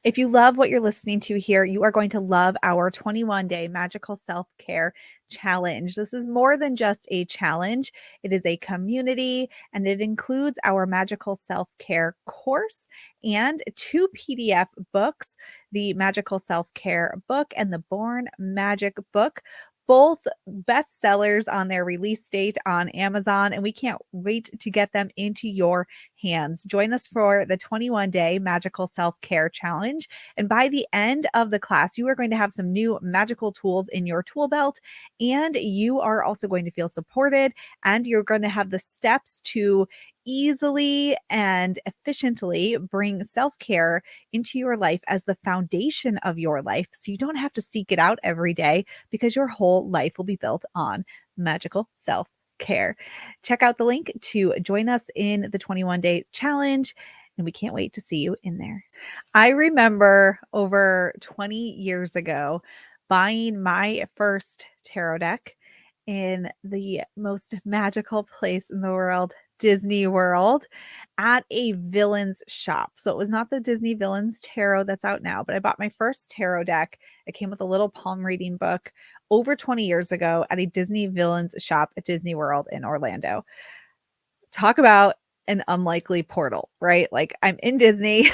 If you love what you're listening to here, you are going to love our 21-day magical self-care challenge. This is more than just a challenge. It is a community, and it includes our magical self-care course and 2 PDF books, the Magical Self-Care book and the Born Magic book. Both bestsellers on their release date on Amazon, and we can't wait to get them into your hands. Join us for the 21-day magical self-care challenge. And by the end of the class, you are going to have some new magical tools in your tool belt, and you are also going to feel supported, and you're going to have the steps to easily and efficiently bring self-care into your life as the foundation of your life, so you don't have to seek it out every day, because your whole life will be built on magical self-care. Check out the link to join us in the 21-day challenge, and we can't wait to see you in there. I remember over 20 years ago buying my first tarot deck in the most magical place in the world, Disney World, at a villains shop. So it was not the Disney Villains Tarot that's out now, but I bought my first tarot deck. It came with a little palm reading book over 20 years ago at a Disney Villains shop at Disney World in Orlando. Talk about an unlikely portal, right? Like, I'm in Disney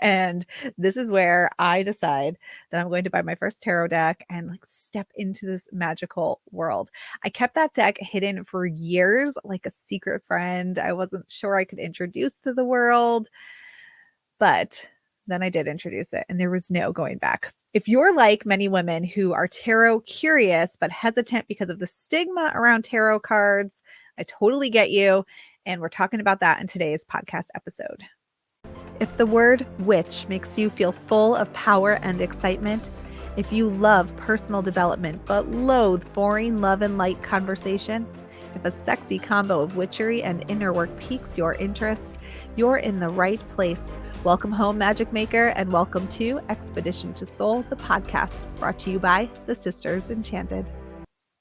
and this is where I decide that I'm going to buy my first tarot deck and like step into this magical world. I kept that deck hidden for years, like a secret friend I wasn't sure I could introduce to the world, but then I did introduce it and there was no going back. If you're like many women who are tarot curious but hesitant because of the stigma around tarot cards, I totally get you. And we're talking about that in today's podcast episode. If the word witch makes you feel full of power and excitement, if you love personal development but loathe boring love and light conversation, if a sexy combo of witchery and inner work piques your interest, you're in the right place. Welcome home, Magic Maker, and welcome to Expedition to Soul, the podcast brought to you by the Sisters Enchanted.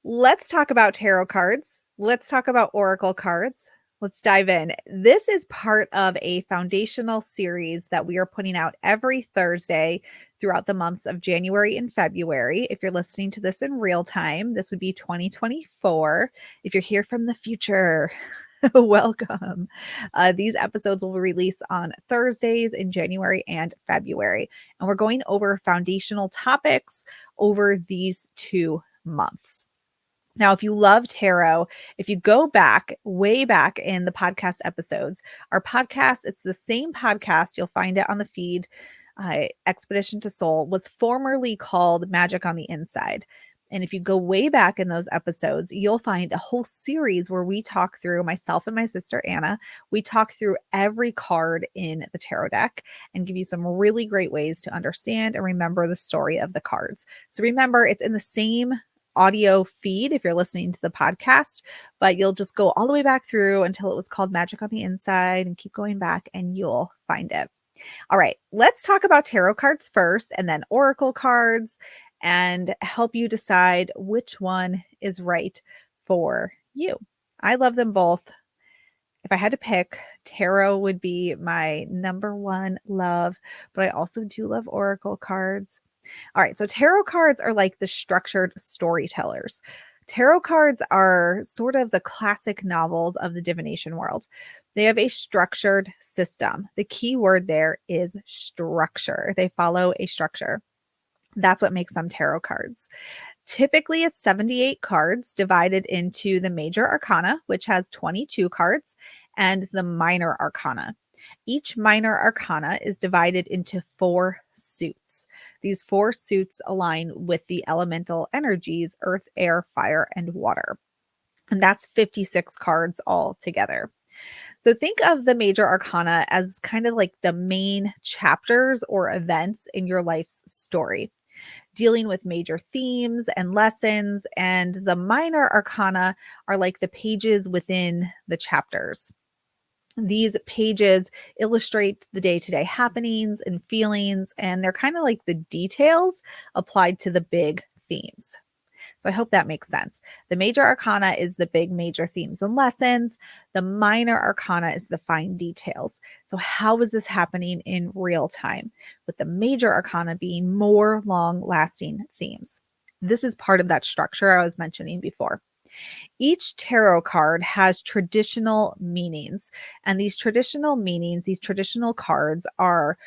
Let's talk about tarot cards. Let's talk about oracle cards. Let's dive in. This is part of a foundational series that we are putting out every Thursday throughout the months of January and February. If you're listening to this in real time, this would be 2024. If you're here from the future, welcome. These episodes will release on Thursdays in January and February. And we're going over foundational topics over these 2 months. Now, if you love tarot, if you go back, way back in the podcast episodes, our podcast, it's the same podcast. You'll find it on the feed. Expedition to Soul was formerly called Magic on the Inside. And if you go way back in those episodes, you'll find a whole series where we talk through, myself and my sister Anna, we talk through every card in the tarot deck and give you some really great ways to understand and remember the story of the cards. So remember, it's in the same audio feed if you're listening to the podcast, but you'll just go all the way back through until it was called Magic on the Inside and keep going back and you'll find it. All right, let's talk about tarot cards first and then oracle cards and help you decide which one is right for you. I love them both. If I had to pick, tarot would be my number one love, but I also do love oracle cards. All right, so tarot cards are like the structured storytellers. Tarot cards are sort of the classic novels of the divination world. They have a structured system. The key word there is structure. They follow a structure. That's what makes them tarot cards. Typically, it's 78 cards divided into the major arcana, which has 22 cards, and the minor arcana. Each minor arcana is divided into 4 suits. These 4 suits align with the elemental energies, earth, air, fire, and water. And that's 56 cards all together. So think of the major arcana as kind of like the main chapters or events in your life's story, dealing with major themes and lessons. And the minor arcana are like the pages within the chapters. These pages illustrate the day-to-day happenings and feelings, and they're kind of like the details applied to the big themes. So I hope that makes sense. The major arcana is the big major themes and lessons. The minor arcana is the fine details. So how is this happening in real time? With the major arcana being more long-lasting themes. This is part of that structure I was mentioning before. Each tarot card has traditional meanings, and these traditional meanings, these traditional cards are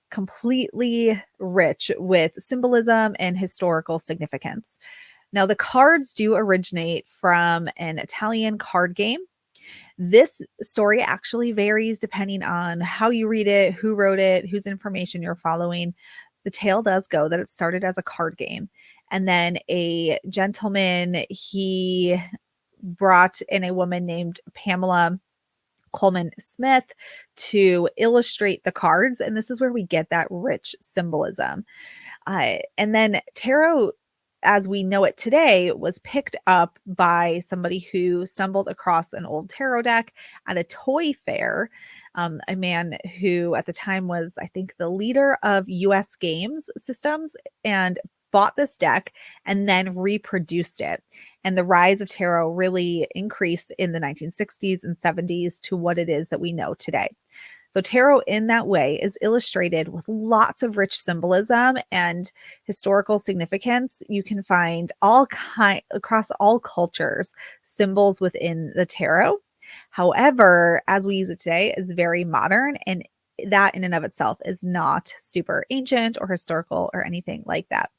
completely rich with symbolism and historical significance. Now, the cards do originate from an Italian card game. This story actually varies depending on how you read it, who wrote it, whose information you're following. The tale does go that it started as a card game. And then a gentleman, he brought in a woman named Pamela Coleman Smith to illustrate the cards. And this is where we get that rich symbolism. And then tarot, as we know it today, was picked up by somebody who stumbled across an old tarot deck at a toy fair. A man who at the time was, I think, the leader of US Games Systems and bought this deck and then reproduced it. And the rise of tarot really increased in the 1960s and 70s to what it is that we know today. So tarot in that way is illustrated with lots of rich symbolism and historical significance. You can find across all cultures, symbols within the tarot. However, as we use it today is very modern, and that in and of itself is not super ancient or historical or anything like that.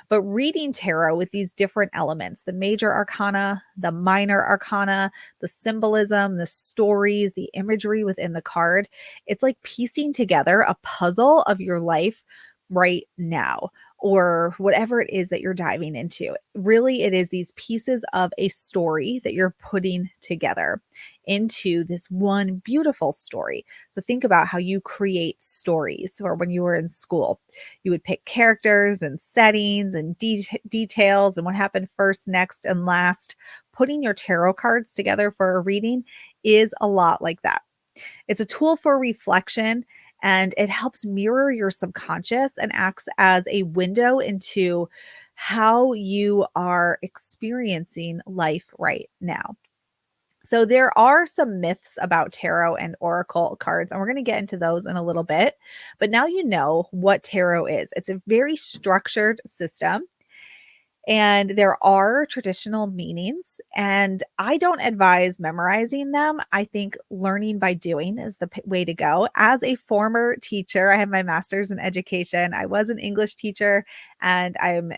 But reading tarot with these different elements, the major arcana, the minor arcana, the symbolism, the stories, the imagery within the card, it's like piecing together a puzzle of your life right now, or whatever it is that you're diving into. Really, it is these pieces of a story that you're putting together into this one beautiful story. So think about how you create stories, or when you were in school, you would pick characters and settings and details and what happened first, next, and last. Putting your tarot cards together for a reading is a lot like that. It's a tool for reflection, and it helps mirror your subconscious and acts as a window into how you are experiencing life right now. So there are some myths about tarot and oracle cards, and we're going to get into those in a little bit. But now you know what tarot is. It's a very structured system, and there are traditional meanings, and I don't advise memorizing them. I think learning by doing is the way to go. As a former teacher, I have my master's in education. I was an English teacher, and I'm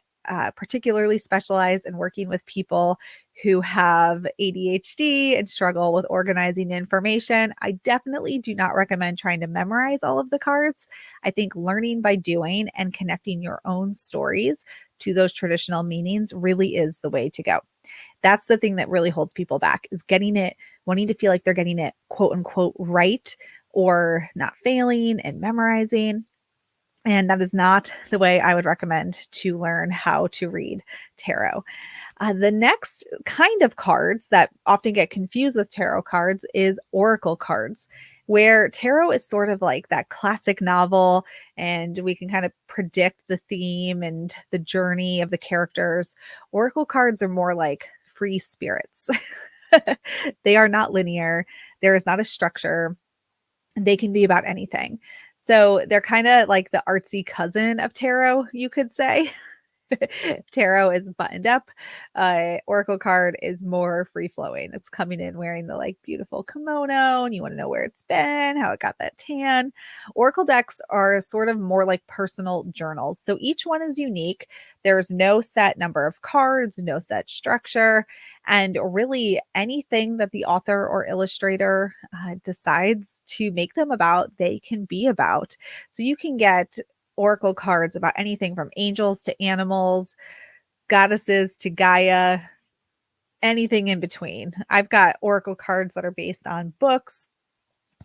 particularly specialized in working with people who have ADHD and struggle with organizing information. I definitely do not recommend trying to memorize all of the cards. I think learning by doing and connecting your own stories to those traditional meanings really is the way to go. That's the thing that really holds people back, is getting it, wanting to feel like they're getting it quote unquote right, or not failing and memorizing. And that is not the way I would recommend to learn how to read tarot. The next kind of cards that often get confused with tarot cards is oracle cards, where tarot is sort of like that classic novel, and we can kind of predict the theme and the journey of the characters. Oracle cards are more like free spirits. They are not linear. There is not a structure. They can be about anything. So they're kind of like the artsy cousin of tarot, you could say. Tarot is buttoned up. Oracle card is more free flowing. It's coming in wearing the like beautiful kimono, and you want to know where it's been, how it got that tan. Oracle decks are sort of more like personal journals. So each one is unique. There's no set number of cards, no set structure, and really anything that the author or illustrator decides to make them about, they can be about. So you can get oracle cards about anything from angels to animals, goddesses to Gaia, anything in between. I've got oracle cards that are based on books,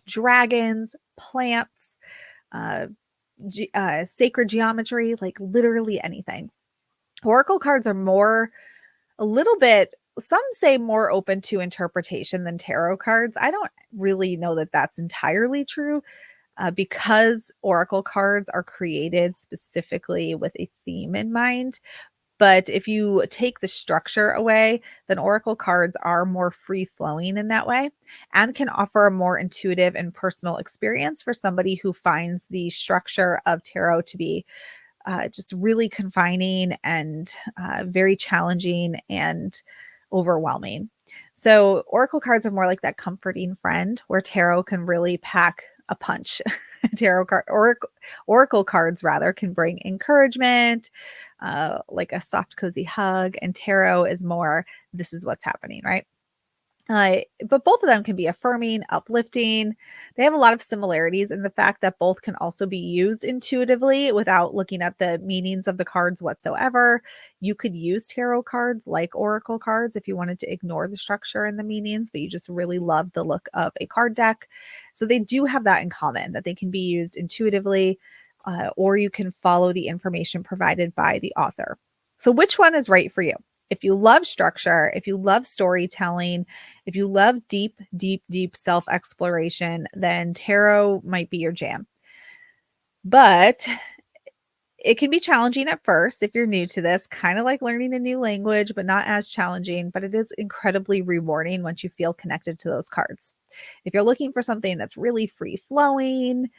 dragons, plants, uh, sacred geometry, like literally anything. Oracle cards are a little bit, some say more open to interpretation than tarot cards. I don't really know that that's entirely true. Because oracle cards are created specifically with a theme in mind. But if you take the structure away, then oracle cards are more free flowing in that way and can offer a more intuitive and personal experience for somebody who finds the structure of tarot to be just really confining and very challenging and overwhelming. So, oracle cards are more like that comforting friend where tarot can really pack a punch. Oracle cards rather can bring encouragement, like a soft, cozy hug, and tarot is more, this is what's happening, right? But both of them can be affirming, uplifting. They have a lot of similarities in the fact that both can also be used intuitively without looking at the meanings of the cards whatsoever. You could use tarot cards like oracle cards if you wanted to ignore the structure and the meanings, but you just really love the look of a card deck. So they do have that in common, that they can be used intuitively, or you can follow the information provided by the author. So which one is right for you? If you love structure, if you love storytelling, if you love deep, deep, deep self exploration, then tarot might be your jam. But it can be challenging at first if you're new to this, kind of like learning a new language, but not as challenging. But it is incredibly rewarding once you feel connected to those cards. If you're looking for something that's really free flowing,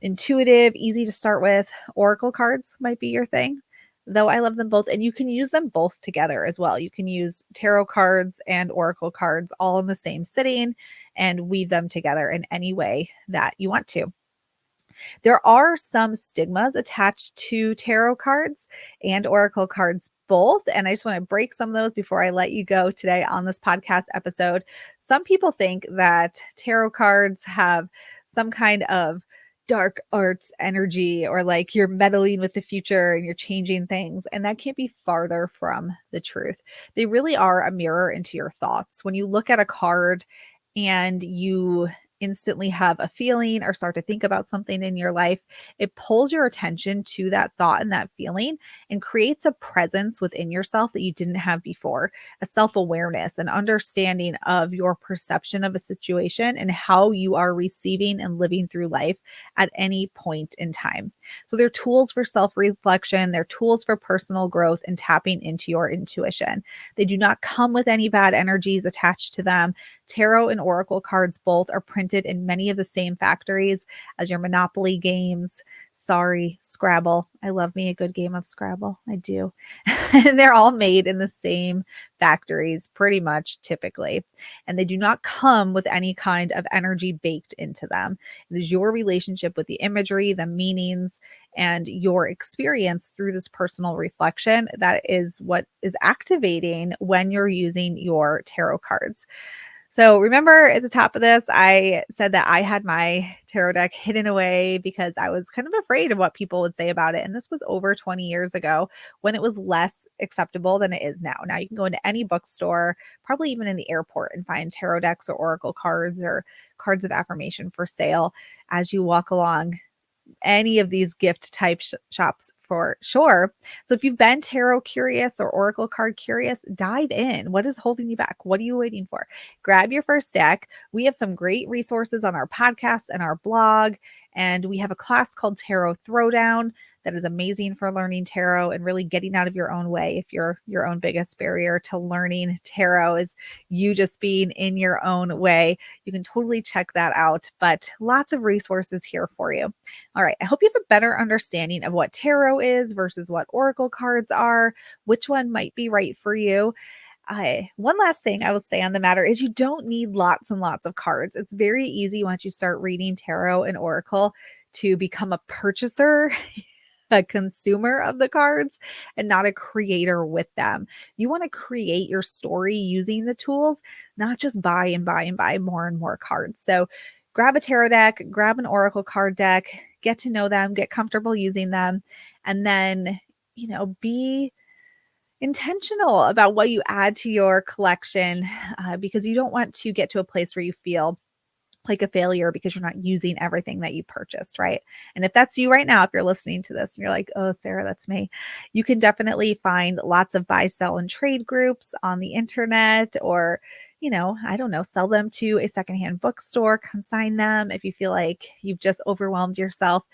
intuitive, easy to start with, oracle cards might be your thing. Though I love them both, and you can use them both together as well. You can use tarot cards and oracle cards all in the same sitting and weave them together in any way that you want to. There are some stigmas attached to tarot cards and oracle cards both. And I just want to break some of those before I let you go today on this podcast episode. Some people think that tarot cards have some kind of dark arts energy or like you're meddling with the future and you're changing things. And that can't be farther from the truth. They really are a mirror into your thoughts. When you look at a card and you instantly have a feeling or start to think about something in your life, it pulls your attention to that thought and that feeling and creates a presence within yourself that you didn't have before, a self-awareness, an understanding of your perception of a situation and how you are receiving and living through life at any point in time. So they're tools for self-reflection, they're tools for personal growth and tapping into your intuition. They do not come with any bad energies attached to them. Tarot and oracle cards both are printed in many of the same factories as your Monopoly games. Sorry, Scrabble. I love me a good game of Scrabble. I do. And they're all made in the same factories, pretty much typically. And they do not come with any kind of energy baked into them. It is your relationship with the imagery, the meanings, and your experience through this personal reflection that is what is activating when you're using your tarot cards. So remember at the top of this, I said that I had my tarot deck hidden away because I was kind of afraid of what people would say about it. And this was over 20 years ago when it was less acceptable than it is now. Now you can go into any bookstore, probably even in the airport, and find tarot decks or oracle cards or cards of affirmation for sale as you walk along any of these gift type shops for sure. So if you've been tarot curious or oracle card curious, dive in. What is holding you back? What are you waiting for? Grab your first deck. We have some great resources on our podcast and our blog, and we have a class called Tarot Throwdown that is amazing for learning tarot and really getting out of your own way. If you're your own biggest barrier to learning tarot is you just being in your own way, you can totally check that out. But lots of resources here for you. All right. I hope you have a better understanding of what tarot is versus what oracle cards are, which one might be right for you. One last thing I will say on the matter is you don't need lots and lots of cards. It's very easy once you start reading tarot and oracle to become a purchaser, a consumer of the cards and not a creator with them. You want to create your story using the tools, not just buy and buy and buy more and more cards. So grab a tarot deck, grab an oracle card deck, get to know them, get comfortable using them, and then, be intentional about what you add to your collection because you don't want to get to a place where you feel like a failure because you're not using everything that you purchased, right? And if that's you right now, if you're listening to this and you're like, oh, Sarah, that's me, you can definitely find lots of buy, sell, and trade groups on the internet or, I don't know, sell them to a secondhand bookstore, consign them if you feel like you've just overwhelmed yourself.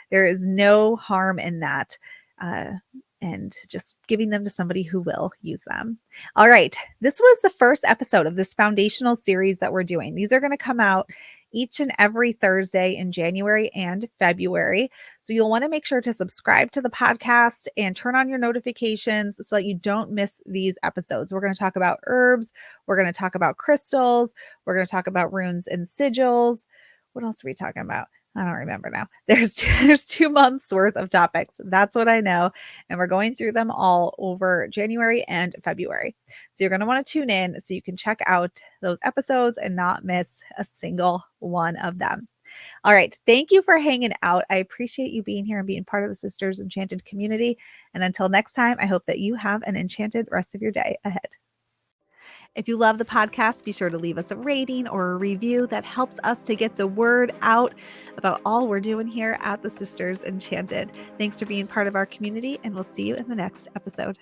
There is no harm in that. and just giving them to somebody who will use them. All right. This was the first episode of this foundational series that we're doing. These are going to come out each and every Thursday in January and February. So you'll want to make sure to subscribe to the podcast and turn on your notifications so that you don't miss these episodes. We're going to talk about herbs. We're going to talk about crystals. We're going to talk about runes and sigils. What else are we talking about? I don't remember now. There's 2 months worth of topics. That's what I know. And we're going through them all over January and February. So you're going to want to tune in so you can check out those episodes and not miss a single one of them. All right. Thank you for hanging out. I appreciate you being here and being part of the Sisters Enchanted community. And until next time, I hope that you have an enchanted rest of your day ahead. If you love the podcast, be sure to leave us a rating or a review. That helps us to get the word out about all we're doing here at the Sisters Enchanted. Thanks for being part of our community, and we'll see you in the next episode.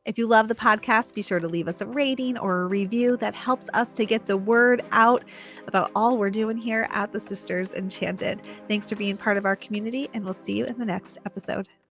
If you love the podcast, be sure to leave us a rating or a review. That helps us to get the word out about all we're doing here at the Sisters Enchanted. Thanks for being part of our community, and we'll see you in the next episode.